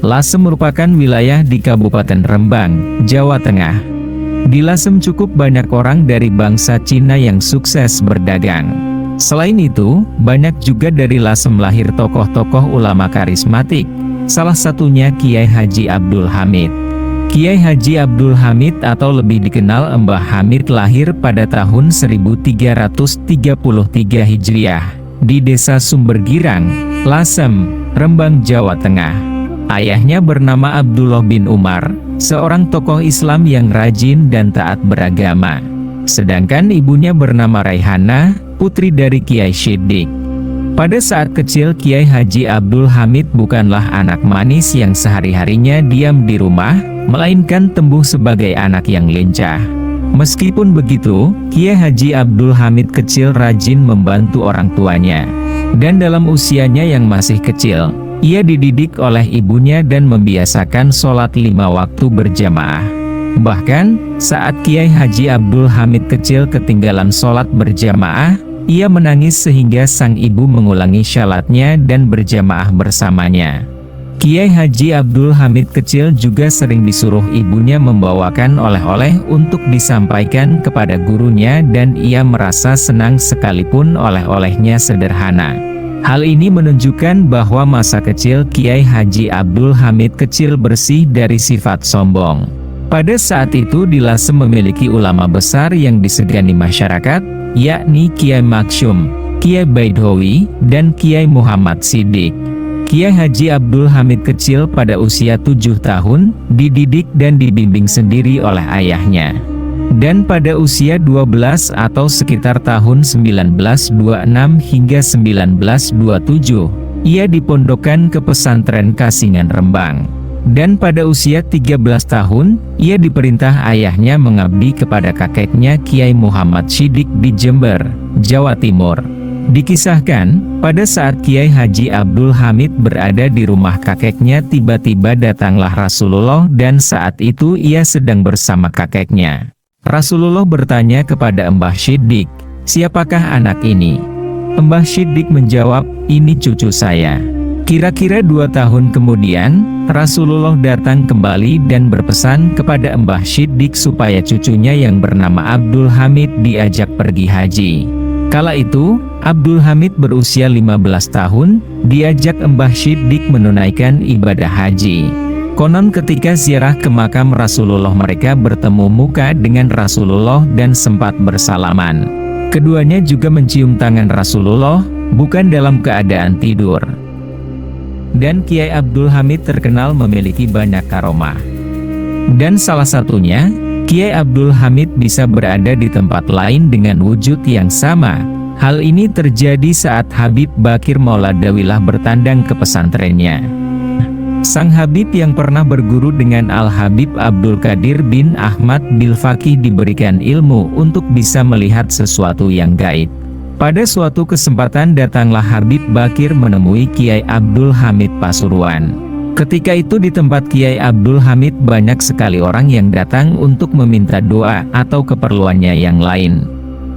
Lasem merupakan wilayah di Kabupaten Rembang, Jawa Tengah. Di Lasem cukup banyak orang dari bangsa Cina yang sukses berdagang. Selain itu, banyak juga dari Lasem lahir tokoh-tokoh ulama karismatik. Salah satunya Kiai Haji Abdul Hamid. Kiai Haji Abdul Hamid atau lebih dikenal Mbah Hamid lahir pada tahun 1333 Hijriah di Desa Sumbergirang, Lasem, Rembang, Jawa Tengah. Ayahnya bernama Abdullah bin Umar, seorang tokoh Islam yang rajin dan taat beragama. Sedangkan ibunya bernama Raihana, putri dari Kiai Siddiq. Pada saat kecil Kiai Haji Abdul Hamid bukanlah anak manis yang sehari-harinya diam di rumah, melainkan tumbuh sebagai anak yang lincah. Meskipun begitu, Kiai Haji Abdul Hamid kecil rajin membantu orang tuanya. Dan dalam usianya yang masih kecil, ia dididik oleh ibunya dan membiasakan sholat 5 waktu berjamaah. Bahkan, saat Kiai Haji Abdul Hamid kecil ketinggalan sholat berjamaah, ia menangis sehingga sang ibu mengulangi syalatnya dan berjamaah bersamanya. Kiai Haji Abdul Hamid kecil juga sering disuruh ibunya membawakan oleh-oleh untuk disampaikan kepada gurunya dan ia merasa senang sekalipun oleh-olehnya sederhana. Hal ini menunjukkan bahwa masa kecil Kiai Haji Abdul Hamid kecil bersih dari sifat sombong. Pada saat itu di Lasem memiliki ulama besar yang disegani masyarakat, yakni Kiai Maksum, Kiai Baidhowi, dan Kiai Muhammad Siddiq. Kiai Haji Abdul Hamid kecil pada usia 7 tahun, dididik dan dibimbing sendiri oleh ayahnya. Dan pada usia 12 atau sekitar tahun 1926 hingga 1927, ia dipondokkan ke pesantren Kasingan Rembang. Dan pada usia 13 tahun, ia diperintah ayahnya mengabdi kepada kakeknya Kiai Muhammad Siddiq di Jember, Jawa Timur. Dikisahkan, pada saat Kiai Haji Abdul Hamid berada di rumah kakeknya tiba-tiba datanglah Rasulullah dan saat itu ia sedang bersama kakeknya. Rasulullah bertanya kepada Mbah Siddiq, "Siapakah anak ini?" Mbah Siddiq menjawab, "Ini cucu saya." Kira-kira 2 tahun kemudian, Rasulullah datang kembali dan berpesan kepada Mbah Siddiq supaya cucunya yang bernama Abdul Hamid diajak pergi haji. Kala itu, Abdul Hamid berusia 15 tahun, diajak Mbah Siddiq menunaikan ibadah haji. Konon ketika ziarah ke makam Rasulullah mereka bertemu muka dengan Rasulullah dan sempat bersalaman. Keduanya juga mencium tangan Rasulullah, bukan dalam keadaan tidur. Dan Kiai Abdul Hamid terkenal memiliki banyak karomah. Dan salah satunya, Kiai Abdul Hamid bisa berada di tempat lain dengan wujud yang sama. Hal ini terjadi saat Habib Bakir Mauladawilah bertandang ke pesantrennya. Sang Habib yang pernah berguru dengan Al-Habib Abdul Qadir bin Ahmad Bilfaqih diberikan ilmu untuk bisa melihat sesuatu yang gaib. Pada suatu kesempatan datanglah Habib Bakir menemui Kiai Abdul Hamid Pasuruan. Ketika itu di tempat Kiai Abdul Hamid banyak sekali orang yang datang untuk meminta doa atau keperluannya yang lain.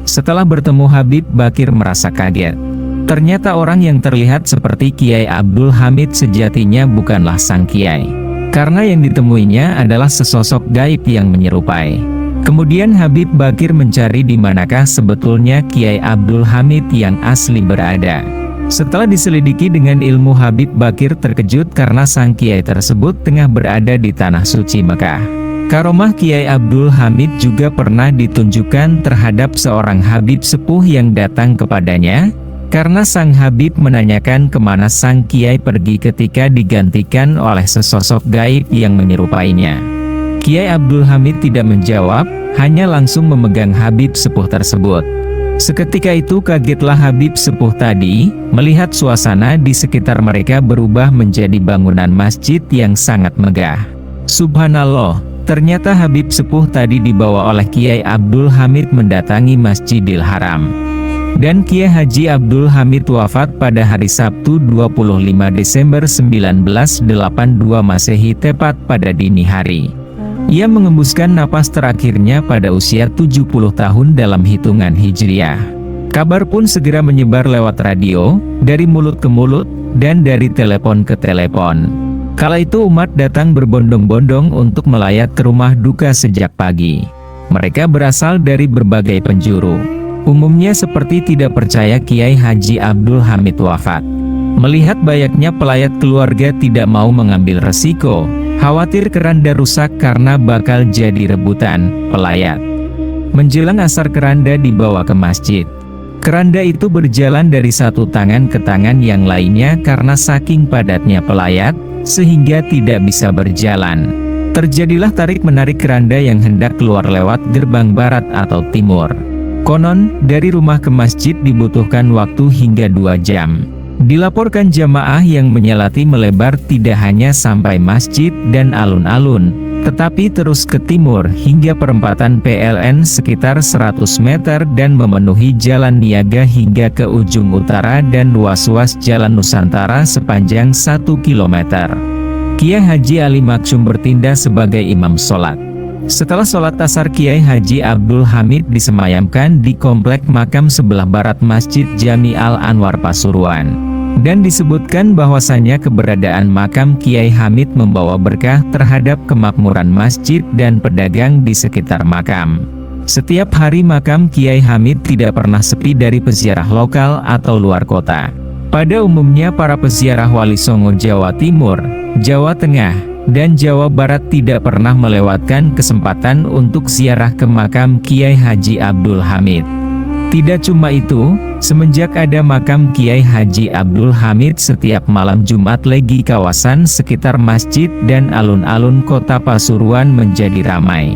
Setelah bertemu Habib Bakir merasa kaget. Ternyata orang yang terlihat seperti Kiai Abdul Hamid sejatinya bukanlah sang Kiai. Karena yang ditemuinya adalah sesosok gaib yang menyerupai. Kemudian Habib Bakir mencari di manakah sebetulnya Kiai Abdul Hamid yang asli berada. Setelah diselidiki dengan ilmu, Habib Bakir terkejut karena sang Kiai tersebut tengah berada di Tanah Suci Mekah. Karomah Kiai Abdul Hamid juga pernah ditunjukkan terhadap seorang Habib sepuh yang datang kepadanya, karena sang Habib menanyakan kemana sang Kiai pergi ketika digantikan oleh sesosok gaib yang menyerupainya. Kiai Abdul Hamid tidak menjawab, hanya langsung memegang Habib sepuh tersebut. Seketika itu kagetlah Habib sepuh tadi, melihat suasana di sekitar mereka berubah menjadi bangunan masjid yang sangat megah. Subhanallah, ternyata Habib sepuh tadi dibawa oleh Kiai Abdul Hamid mendatangi Masjidil Haram. Dan Kiai Haji Abdul Hamid wafat pada hari Sabtu 25 Desember 1982 Masehi tepat pada dini hari. Ia mengembuskan napas terakhirnya pada usia 70 tahun dalam hitungan Hijriah. Kabar pun segera menyebar lewat radio, dari mulut ke mulut, dan dari telepon ke telepon. Kala itu umat datang berbondong-bondong untuk melayat ke rumah duka sejak pagi. Mereka berasal dari berbagai penjuru. Umumnya seperti tidak percaya Kiai Haji Abdul Hamid wafat. Melihat banyaknya pelayat, keluarga tidak mau mengambil resiko, khawatir keranda rusak karena bakal jadi rebutan pelayat. Menjelang asar keranda dibawa ke masjid. Keranda itu berjalan dari satu tangan ke tangan yang lainnya karena saking padatnya pelayat, sehingga tidak bisa berjalan. Terjadilah tarik-menarik keranda yang hendak keluar lewat gerbang barat atau timur. Konon, dari rumah ke masjid dibutuhkan waktu hingga 2 jam. Dilaporkan jamaah yang menyelati melebar tidak hanya sampai masjid dan alun-alun, tetapi terus ke timur hingga perempatan PLN sekitar 100 meter dan memenuhi jalan niaga hingga ke ujung utara dan luas-luas jalan Nusantara sepanjang 1 km. Kiai Haji Ali Maksum bertindak sebagai imam sholat. Setelah sholat asar, Kiai Haji Abdul Hamid disemayamkan di komplek makam sebelah barat Masjid Jami Al-Anwar Pasuruan. Dan disebutkan bahwasanya keberadaan makam Kiai Hamid membawa berkah terhadap kemakmuran masjid dan pedagang di sekitar makam. Setiap hari makam Kiai Hamid tidak pernah sepi dari peziarah lokal atau luar kota. Pada umumnya para peziarah Wali Songo Jawa Timur, Jawa Tengah, dan Jawa Barat tidak pernah melewatkan kesempatan untuk ziarah ke makam Kiai Haji Abdul Hamid. Tidak cuma itu, semenjak ada makam Kiai Haji Abdul Hamid, setiap malam Jumat Legi kawasan sekitar masjid dan alun-alun kota Pasuruan menjadi ramai.